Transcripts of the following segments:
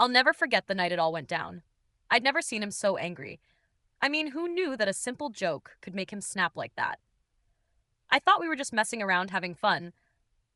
I'll never forget the night it all went down. I'd never seen him so angry. I mean, who knew that a simple joke could make him snap like that? I thought we were just messing around having fun,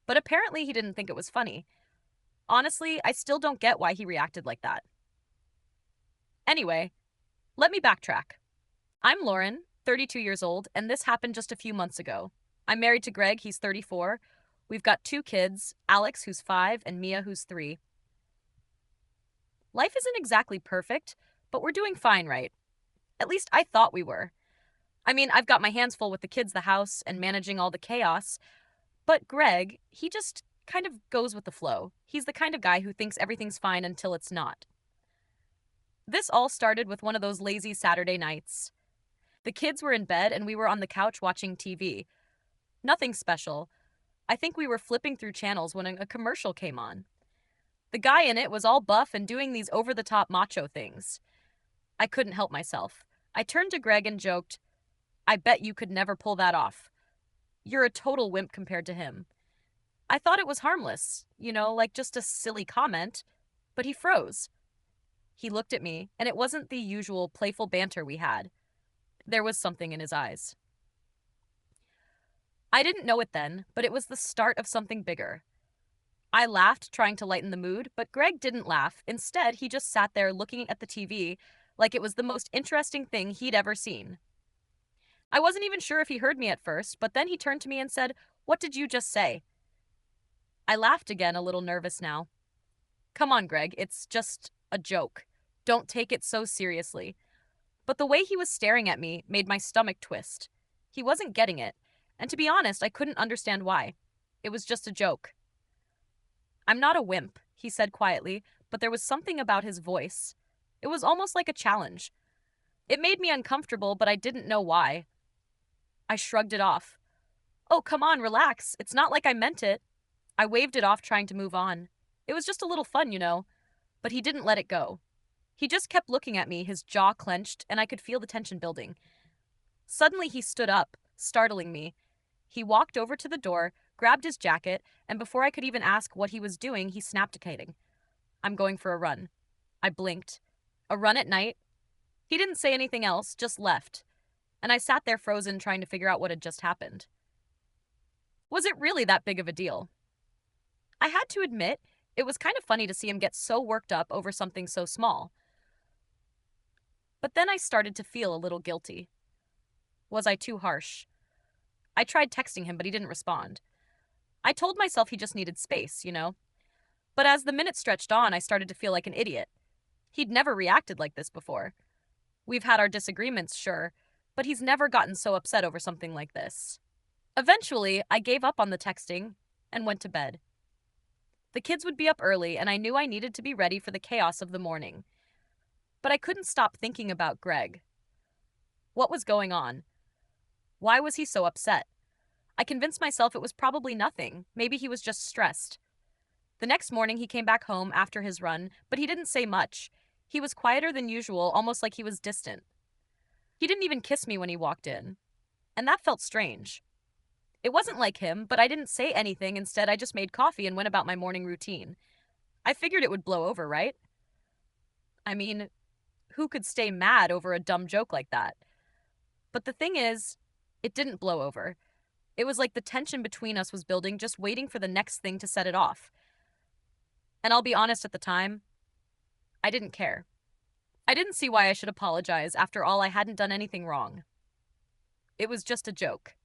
but apparently he didn't think it was funny. Honestly, I still don't get why he reacted like that. Anyway, let me backtrack. I'm Lauren, 32 years old, and this happened just a few months ago. I'm married to Greg, he's 34. We've got two kids, Alex, who's 5, and Mia, who's 3. Life isn't exactly perfect, but we're doing fine, right? At least I thought we were. I mean, I've got my hands full with the kids, the house, and managing all the chaos, but Greg, he just kind of goes with the flow. He's the kind of guy who thinks everything's fine until it's not. This all started with one of those lazy Saturday nights. The kids were in bed and we were on the couch watching TV. Nothing special. I think we were flipping through channels when a commercial came on. The guy in it was all buff and doing these over-the-top macho things. I couldn't help myself. I turned to Greg and joked, "I bet you could never pull that off. You're a total wimp compared to him." I thought it was harmless, like just a silly comment, but he froze. He looked at me, and it wasn't the usual playful banter we had. There was something in his eyes. I didn't know it then, but it was the start of something bigger. I laughed, trying to lighten the mood, but Greg didn't laugh. Instead, he just sat there looking at the TV like it was the most interesting thing he'd ever seen. I wasn't even sure if he heard me at first, but then he turned to me and said, "What did you just say?" I laughed again, a little nervous now. "Come on, Greg, it's just a joke. Don't take it so seriously." But the way he was staring at me made my stomach twist. He wasn't getting it, and to be honest, I couldn't understand why. It was just a joke. "I'm not a wimp," he said quietly, but there was something about his voice. It was almost like a challenge. It made me uncomfortable, but I didn't know why. I shrugged it off. "Oh, come on, relax. It's not like I meant it." I waved it off, trying to move on. It was just a little fun. But he didn't let it go. He just kept looking at me, his jaw clenched, and I could feel the tension building. Suddenly, he stood up, startling me. He walked over to the door, grabbed his jacket, and before I could even ask what he was doing, he snapped, kiting. "I'm going for a run." I blinked. A run at night? He didn't say anything else, just left. And I sat there frozen, trying to figure out what had just happened. Was it really that big of a deal? I had to admit, it was kind of funny to see him get so worked up over something so small. But then I started to feel a little guilty. Was I too harsh? I tried texting him, but he didn't respond. I told myself he just needed space. But as the minutes stretched on, I started to feel like an idiot. He'd never reacted like this before. We've had our disagreements, sure, but he's never gotten so upset over something like this. Eventually, I gave up on the texting and went to bed. The kids would be up early, and I knew I needed to be ready for the chaos of the morning. But I couldn't stop thinking about Greg. What was going on? Why was he so upset? I convinced myself it was probably nothing. Maybe he was just stressed. The next morning, he came back home after his run, but he didn't say much. He was quieter than usual, almost like he was distant. He didn't even kiss me when he walked in, and that felt strange. It wasn't like him, but I didn't say anything. Instead, I just made coffee and went about my morning routine. I figured it would blow over, right? I mean, who could stay mad over a dumb joke like that? But the thing is, it didn't blow over. It was like the tension between us was building, just waiting for the next thing to set it off. And I'll be honest, at the time, I didn't care. I didn't see why I should apologize. After all, I hadn't done anything wrong. It was just a joke.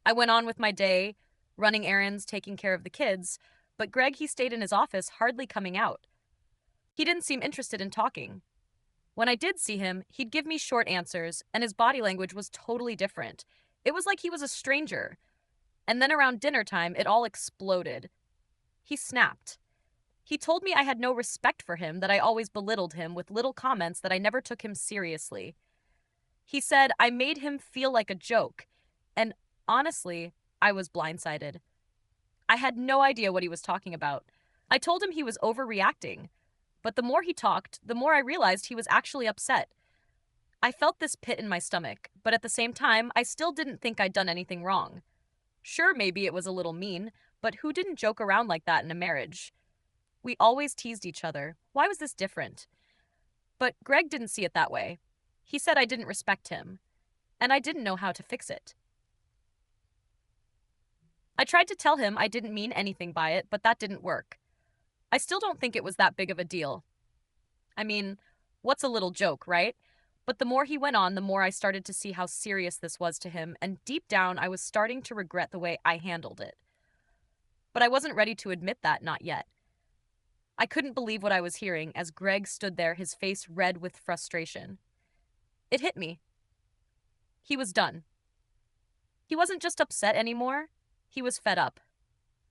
I went on with my day, running errands, taking care of the kids, but Greg, he stayed in his office, hardly coming out. He didn't seem interested in talking. When I did see him, he'd give me short answers, and his body language was totally different. It was like he was a stranger. And then around dinner time, it all exploded. He snapped. He told me I had no respect for him, that I always belittled him with little comments, that I never took him seriously. He said I made him feel like a joke, and honestly, I was blindsided. I had no idea what he was talking about. I told him he was overreacting, but the more he talked, the more I realized he was actually upset. I felt this pit in my stomach, but at the same time, I still didn't think I'd done anything wrong. Sure, maybe it was a little mean, but who didn't joke around like that in a marriage? We always teased each other. Why was this different? But Greg didn't see it that way. He said I didn't respect him, and I didn't know how to fix it. I tried to tell him I didn't mean anything by it, but that didn't work. I still don't think it was that big of a deal. I mean, what's a little joke, right? But the more he went on, the more I started to see how serious this was to him, and deep down, I was starting to regret the way I handled it. But I wasn't ready to admit that, not yet. I couldn't believe what I was hearing as Greg stood there, his face red with frustration. It hit me. He was done. He wasn't just upset anymore, he was fed up.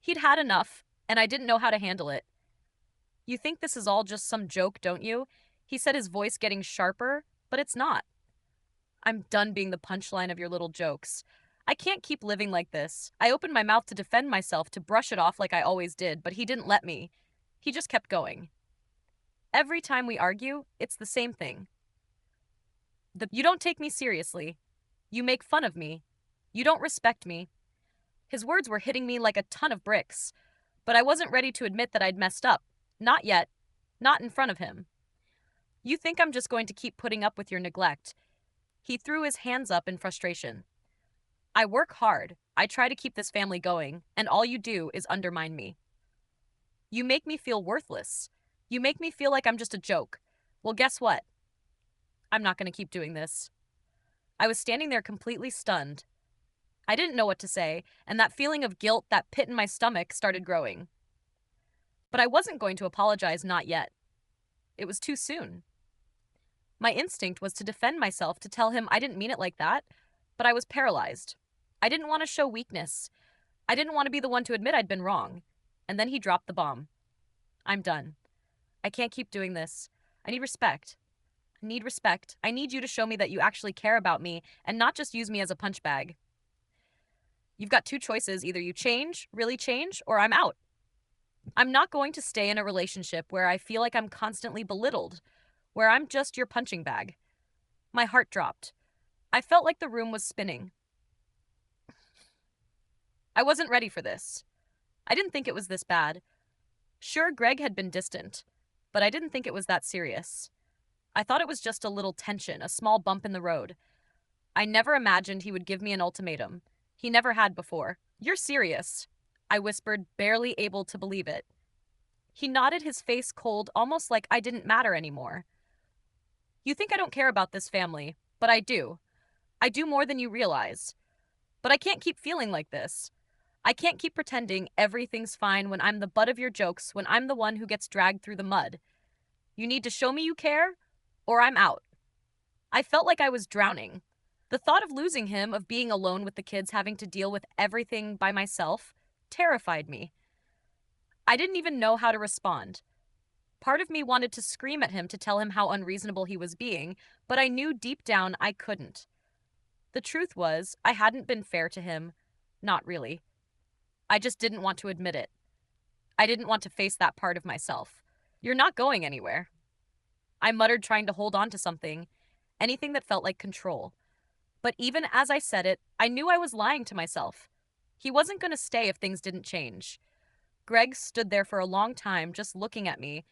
He'd had enough, and I didn't know how to handle it. You think this is all just some joke, don't you? He said, his voice getting sharper, but it's not. I'm done being the punchline of your little jokes. I can't keep living like this. I opened my mouth to defend myself, to brush it off like I always did, but he didn't let me. He just kept going. Every time we argue, it's the same thing. You don't take me seriously. You make fun of me. You don't respect me. His words were hitting me like a ton of bricks, but I wasn't ready to admit that I'd messed up. Not yet. Not in front of him. You think I'm just going to keep putting up with your neglect? He threw his hands up in frustration. I work hard. I try to keep this family going, and all you do is undermine me. You make me feel worthless. You make me feel like I'm just a joke. Well, guess what? I'm not going to keep doing this. I was standing there completely stunned. I didn't know what to say, and that feeling of guilt, that pit in my stomach, started growing. But I wasn't going to apologize, not yet. It was too soon. My instinct was to defend myself, to tell him I didn't mean it like that, but I was paralyzed. I didn't want to show weakness. I didn't want to be the one to admit I'd been wrong. And then he dropped the bomb. I'm done. I can't keep doing this. I need respect. I need respect. I need you to show me that you actually care about me and not just use me as a punch bag. You've got two choices. Either you change, really change, or I'm out. I'm not going to stay in a relationship where I feel like I'm constantly belittled, where I'm just your punching bag. My heart dropped. I felt like the room was spinning. I wasn't ready for this. I didn't think it was this bad. Sure, Greg had been distant, but I didn't think it was that serious. I thought it was just a little tension, a small bump in the road. I never imagined he would give me an ultimatum. He never had before. You're serious, I whispered, barely able to believe it. He nodded, his face cold, almost like I didn't matter anymore. You think I don't care about this family, but I do. I do more than you realize. But I can't keep feeling like this. I can't keep pretending everything's fine when I'm the butt of your jokes, when I'm the one who gets dragged through the mud. You need to show me you care, or I'm out. I felt like I was drowning. The thought of losing him, of being alone with the kids, having to deal with everything by myself, terrified me. I didn't even know how to respond. Part of me wanted to scream at him to tell him how unreasonable he was being, but I knew deep down I couldn't. The truth was, I hadn't been fair to him. Not really. I just didn't want to admit it. I didn't want to face that part of myself. You're not going anywhere. I muttered, trying to hold on to something, anything that felt like control. But even as I said it, I knew I was lying to myself. He wasn't going to stay if things didn't change. Greg stood there for a long time, just looking at me,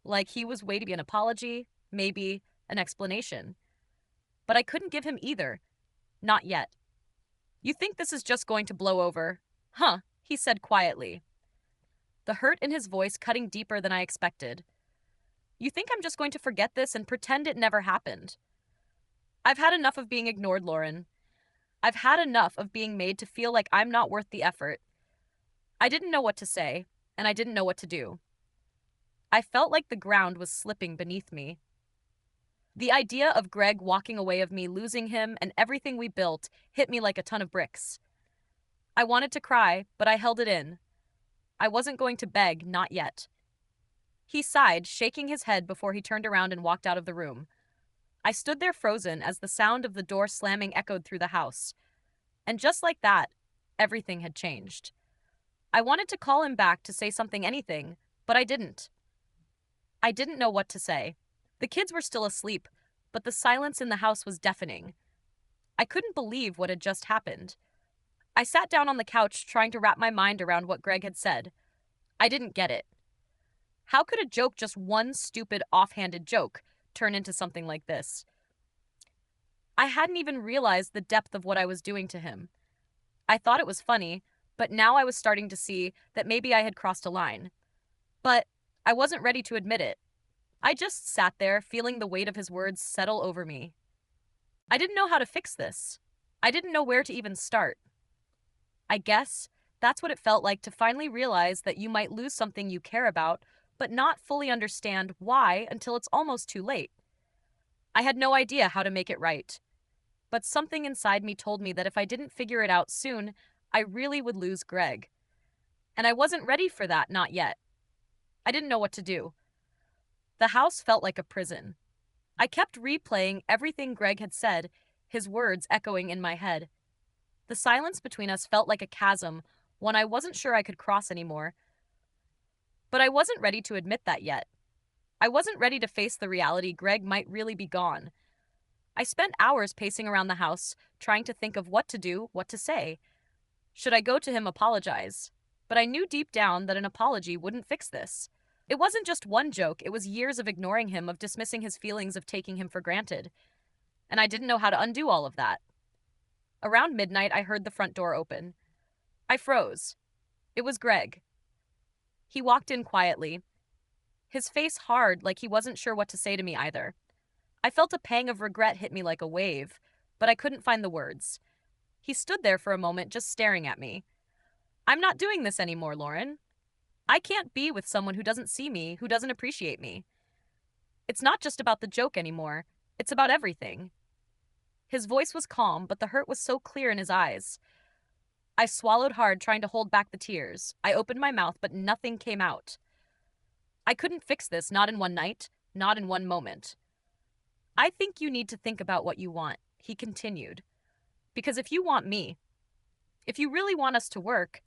like he was waiting an apology, maybe an explanation. But I couldn't give him either. Not yet. You think this is just going to blow over? Huh, he said quietly, the hurt in his voice cutting deeper than I expected. You think I'm just going to forget this and pretend it never happened? I've had enough of being ignored, Lauren. I've had enough of being made to feel like I'm not worth the effort. I didn't know what to say, and I didn't know what to do. I felt like the ground was slipping beneath me. The idea of Greg walking away, of me losing him and everything we built, hit me like a ton of bricks. I wanted to cry, but I held it in. I wasn't going to beg, not yet. He sighed, shaking his head before he turned around and walked out of the room. I stood there frozen as the sound of the door slamming echoed through the house. And just like that, everything had changed. I wanted to call him back, to say something, anything, but I didn't. I didn't know what to say. The kids were still asleep, but the silence in the house was deafening. I couldn't believe what had just happened. I sat down on the couch, trying to wrap my mind around what Greg had said. I didn't get it. How could a joke, just one stupid, offhanded joke, turn into something like this? I hadn't even realized the depth of what I was doing to him. I thought it was funny, but now I was starting to see that maybe I had crossed a line. But I wasn't ready to admit it. I just sat there, feeling the weight of his words settle over me. I didn't know how to fix this. I didn't know where to even start. I guess that's what it felt like to finally realize that you might lose something you care about, but not fully understand why until it's almost too late. I had no idea how to make it right, but something inside me told me that if I didn't figure it out soon, I really would lose Greg. And I wasn't ready for that, not yet. I didn't know what to do. The house felt like a prison. I kept replaying everything Greg had said, his words echoing in my head. The silence between us felt like a chasm, one I wasn't sure I could cross anymore. But I wasn't ready to admit that yet. I wasn't ready to face the reality Greg might really be gone. I spent hours pacing around the house, trying to think of what to do, what to say. Should I go to him, apologize? But I knew deep down that an apology wouldn't fix this. It wasn't just one joke, it was years of ignoring him, of dismissing his feelings, of taking him for granted. And I didn't know how to undo all of that. Around midnight, I heard the front door open. I froze. It was Greg. He walked in quietly, his face hard, like he wasn't sure what to say to me either. I felt a pang of regret hit me like a wave, but I couldn't find the words. He stood there for a moment, just staring at me. I'm not doing this anymore, Lauren. I can't be with someone who doesn't see me, who doesn't appreciate me. It's not just about the joke anymore, it's about everything. His voice was calm, but the hurt was so clear in his eyes. I swallowed hard, trying to hold back the tears. I opened my mouth, but nothing came out. I couldn't fix this, not in one night, not in one moment. I think you need to think about what you want, he continued. Because if you want me, if you really want us to work,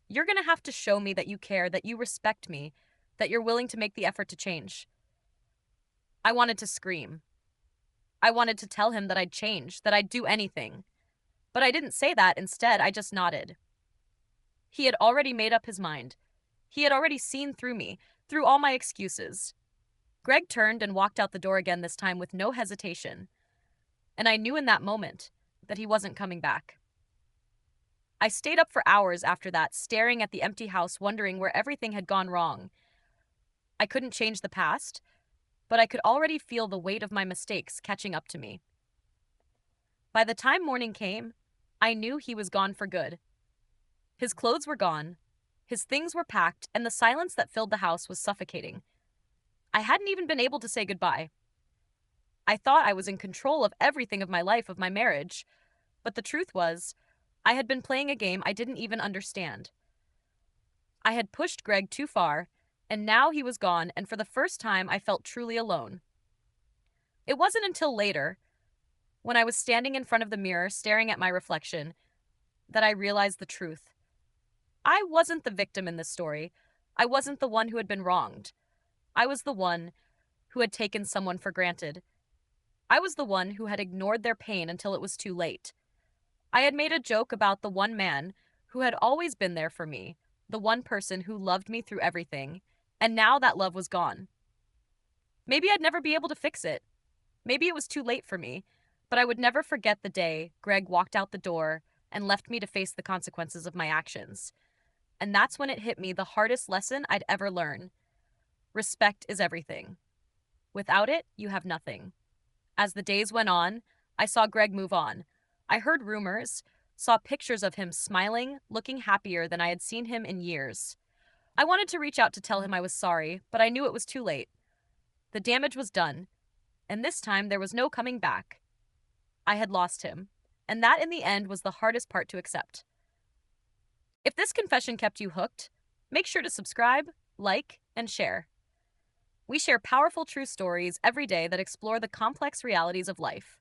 you're going to have to show me that you care, that you respect me, that you're willing to make the effort to change. I wanted to scream. I wanted to tell him that I'd change, that I'd do anything. But I didn't say that. Instead, I just nodded. He had already made up his mind. He had already seen through me, through all my excuses. Greg turned and walked out the door again, this time with no hesitation. And I knew in that moment that he wasn't coming back. I stayed up for hours after that, staring at the empty house, wondering where everything had gone wrong. I couldn't change the past, but I could already feel the weight of my mistakes catching up to me. By the time morning came, I knew he was gone for good. His clothes were gone, his things were packed, and the silence that filled the house was suffocating. I hadn't even been able to say goodbye. I thought I was in control of everything, of my life, of my marriage, but the truth was, I had been playing a game I didn't even understand. I had pushed Greg too far, and now he was gone, and for the first time I felt truly alone. It wasn't until later, when I was standing in front of the mirror staring at my reflection, that I realized the truth. I wasn't the victim in this story. I wasn't the one who had been wronged. I was the one who had taken someone for granted. I was the one who had ignored their pain until it was too late. I had made a joke about the one man who had always been there for me, the one person who loved me through everything, and now that love was gone. Maybe I'd never be able to fix it. Maybe it was too late for me, but I would never forget the day Greg walked out the door and left me to face the consequences of my actions. And that's when it hit me, the hardest lesson I'd ever learn. Respect is everything. Without it, you have nothing. As the days went on, I saw Greg move on. I heard rumors, saw pictures of him smiling, looking happier than I had seen him in years. I wanted to reach out to tell him I was sorry, but I knew it was too late. The damage was done, and this time there was no coming back. I had lost him, and that in the end was the hardest part to accept. If this confession kept you hooked, make sure to subscribe, like, and share. We share powerful true stories every day that explore the complex realities of life.